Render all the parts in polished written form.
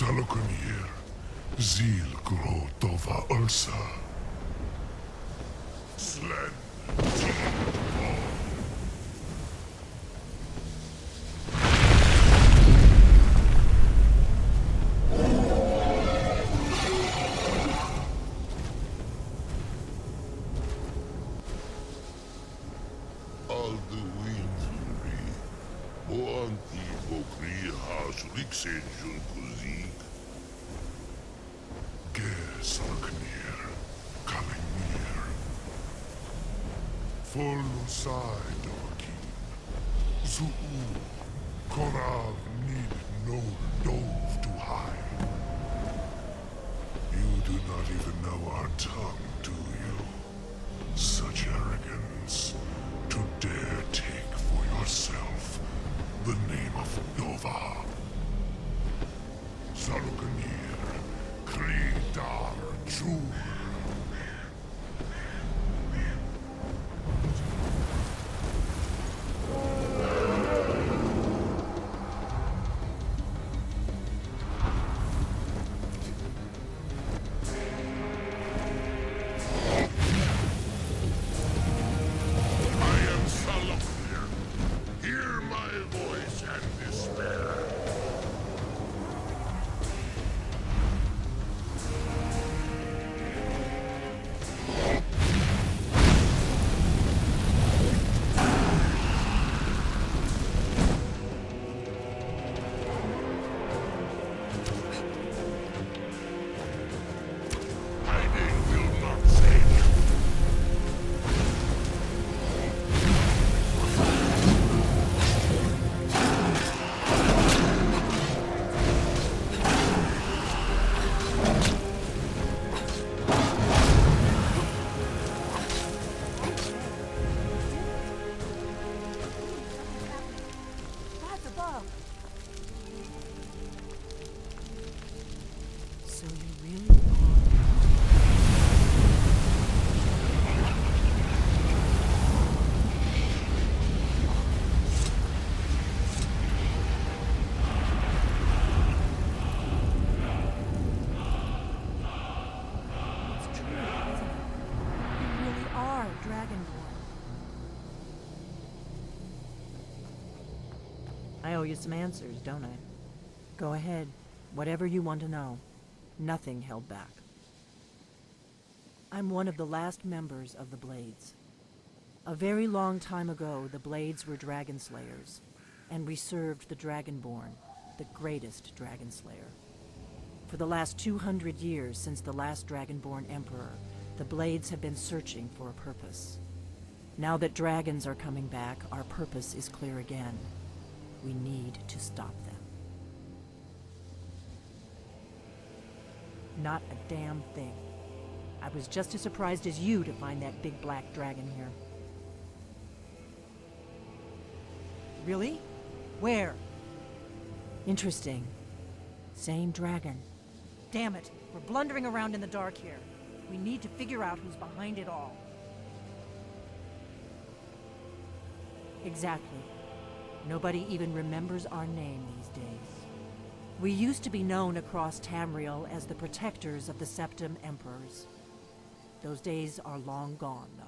Salokunir, Zil Grotova Ursa. Slen, Korav need no dove to hide. You do not even know our tongue, do you? Such arrogance to dare take for yourself the name of Dova. Salukanir, Kridar, Jur. I owe you some answers, don't I? Go ahead. Whatever you want to know. Nothing held back. I'm one of the last members of the Blades. A very long time ago, the Blades were dragon slayers, and we served the Dragonborn, the greatest dragon slayer. For the last 200 years since the last Dragonborn Emperor, the Blades have been searching for a purpose. Now that dragons are coming back, our purpose is clear again. We need to stop them. Not a damn thing. I was just as surprised as you to find that big black dragon here. Really? Where? Interesting. Same dragon. Damn it, we're blundering around in the dark here. We need to figure out who's behind it all. Exactly. Nobody even remembers our name these days. We used to be known across Tamriel as the protectors of the Septim Emperors. Those days are long gone, though.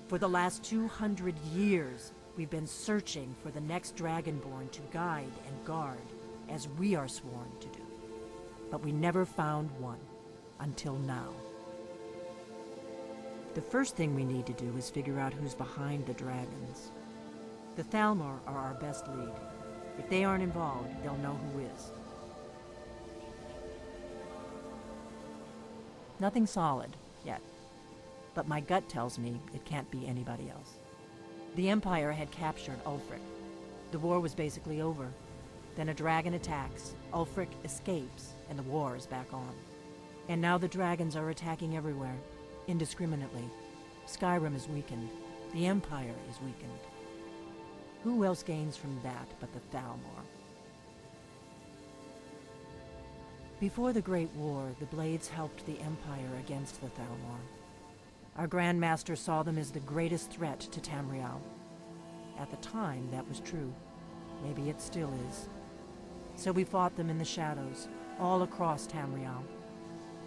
For the last 200 years, we've been searching for the next Dragonborn to guide and guard, as we are sworn to do. But we never found one, until now. The first thing we need to do is figure out who's behind the dragons. The Thalmor are our best lead. If they aren't involved, they'll know who is. Nothing solid, yet. But my gut tells me it can't be anybody else. The Empire had captured Ulfric. The war was basically over. Then a dragon attacks, Ulfric escapes, and the war is back on. And now the dragons are attacking everywhere, indiscriminately. Skyrim is weakened. The Empire is weakened. Who else gains from that but the Thalmor? Before the Great War, the Blades helped the Empire against the Thalmor. Our Grand Master saw them as the greatest threat to Tamriel. At the time, that was true. Maybe it still is. So we fought them in the shadows, all across Tamriel.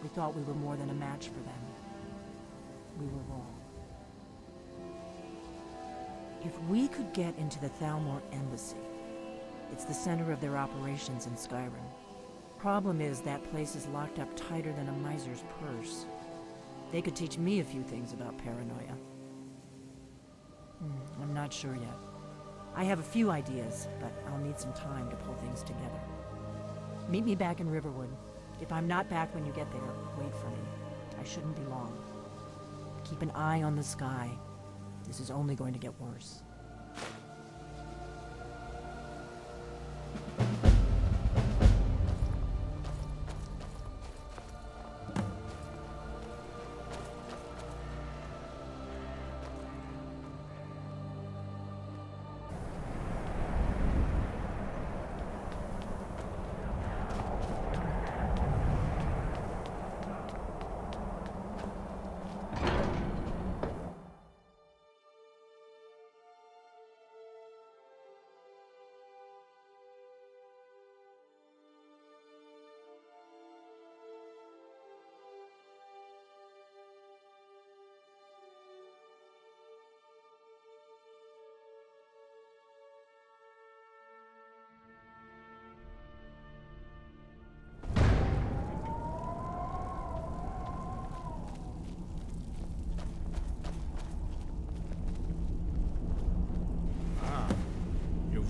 We thought we were more than a match for them. We were wrong. If we could get into the Thalmor Embassy, it's the center of their operations in Skyrim. Problem is, that place is locked up tighter than a miser's purse. They could teach me a few things about paranoia. I'm not sure yet. I have a few ideas, but I'll need some time to pull things together. Meet me back in Riverwood. If I'm not back when you get there, wait for me. I shouldn't be long. Keep an eye on the sky. This is only going to get worse.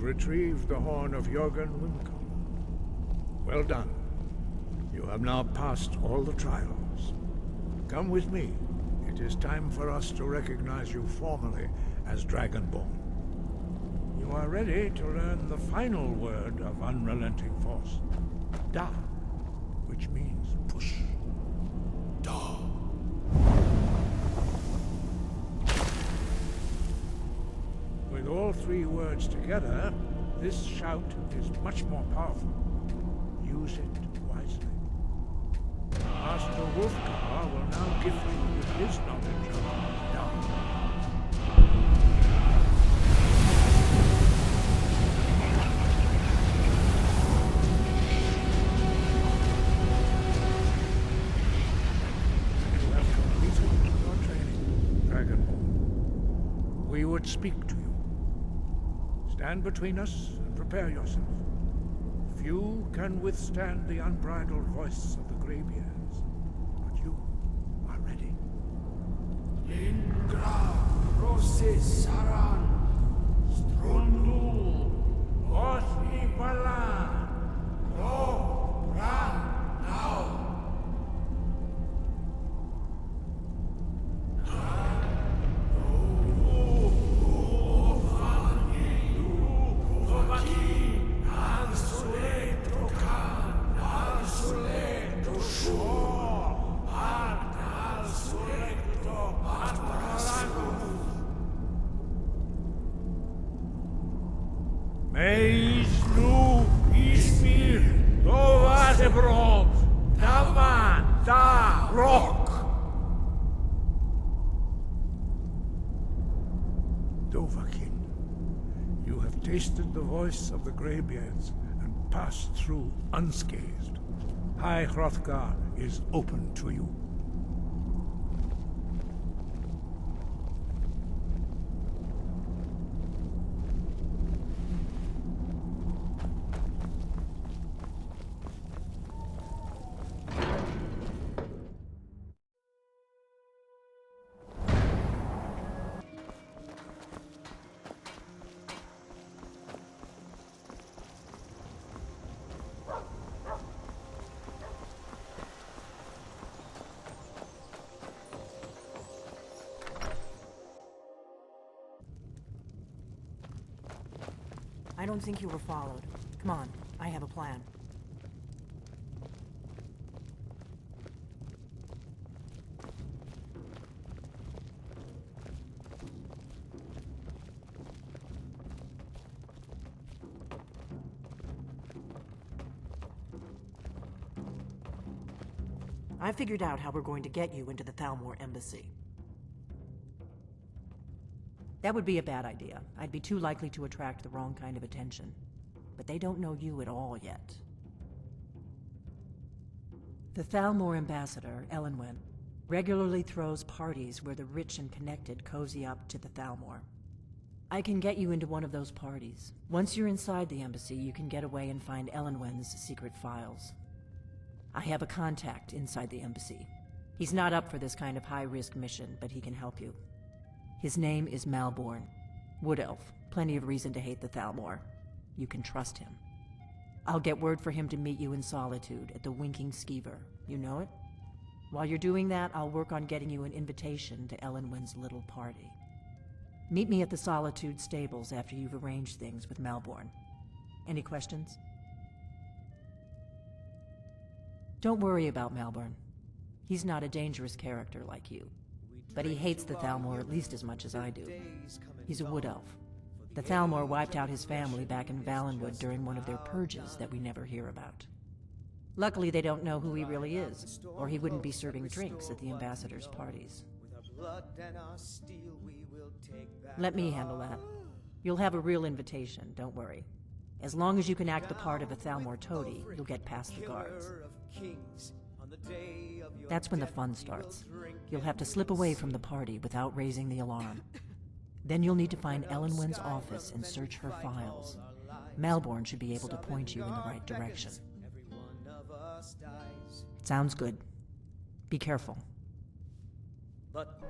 Retrieved the horn of Jorgen Wimkum. Well done. You have now passed all the trials. Come with me. It is time for us to recognize you formally as Dragonborn. You are ready to learn the final word of unrelenting force. Da, which means push. Da. With all three words together, this shout is much more powerful. Use it wisely. Master Hrothgar will now gift you with his knowledge of Da. You have completed your training, Dragonborn. We would speak to you. Stand between us and prepare yourself. Few can withstand the unbridled voice of the Greybeards, but you are ready. Indra, Roses, Saran, Strundul, Osni Balan, Ro, Bran, now. Meisnu Ismir Dovadebro Daman Da Rock. Dovahkiin, you have tasted the voice of the Greybeards and passed through unscathed. High Hrothgar is open to you. I don't think you were followed. Come on, I have a plan. I figured out how we're going to get you into the Thalmor Embassy. That would be a bad idea. I'd be too likely to attract the wrong kind of attention. But they don't know you at all yet. The Thalmor ambassador, Elenwen, regularly throws parties where the rich and connected cozy up to the Thalmor. I can get you into one of those parties. Once you're inside the embassy, you can get away and find Elenwen's secret files. I have a contact inside the embassy. He's not up for this kind of high-risk mission, but he can help you. His name is Malborn. Wood Elf. Plenty of reason to hate the Thalmor. You can trust him. I'll get word for him to meet you in Solitude at the Winking Skeever. You know it? While you're doing that, I'll work on getting you an invitation to Elenwen's little party. Meet me at the Solitude stables after you've arranged things with Malborn. Any questions? Don't worry about Malborn. He's not a dangerous character like you. But he hates the Thalmor at least as much as I do. He's a wood elf. The Thalmor wiped out his family back in Valenwood during one of their purges that we never hear about. Luckily, they don't know who he really is, or he wouldn't be serving drinks at the ambassador's parties. Let me handle that. You'll have a real invitation, don't worry. As long as you can act the part of a Thalmor toady, you'll get past the guards. That's when the fun starts. You'll have to slip away from the party without raising the alarm. Then you'll need to find Elenwen's office and search her files. Malborn should be able to point you in the right direction. Sounds good. Be careful. But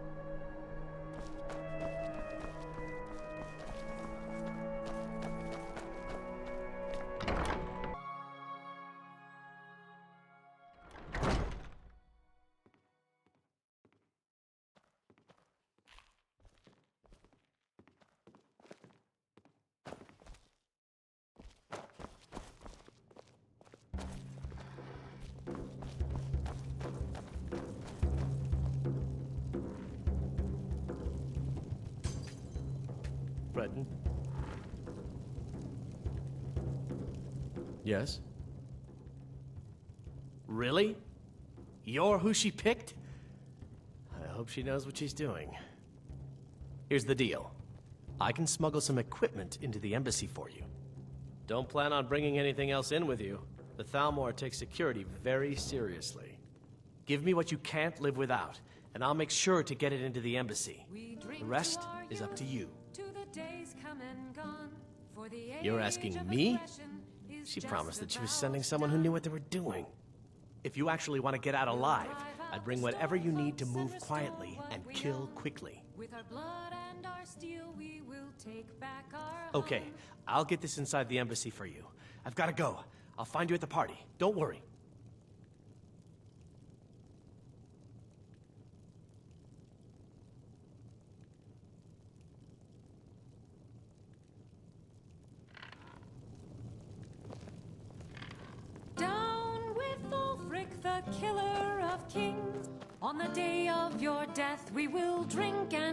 Breton? Yes? Really? You're who she picked? I hope she knows what she's doing. Here's the deal. I can smuggle some equipment into the embassy for you. Don't plan on bringing anything else in with you. The Thalmor takes security very seriously. Give me what you can't live without, and I'll make sure to get it into the embassy. The rest is up to you. You're asking me? She promised that she was sending someone who knew what they were doing. If you actually want to get out alive, I'd bring whatever you need to move quietly and kill quickly. Okay, I'll get this inside the embassy for you. I've got to go. I'll find you at the party. Don't worry. The killer of kings. On the day of your death, we will drink and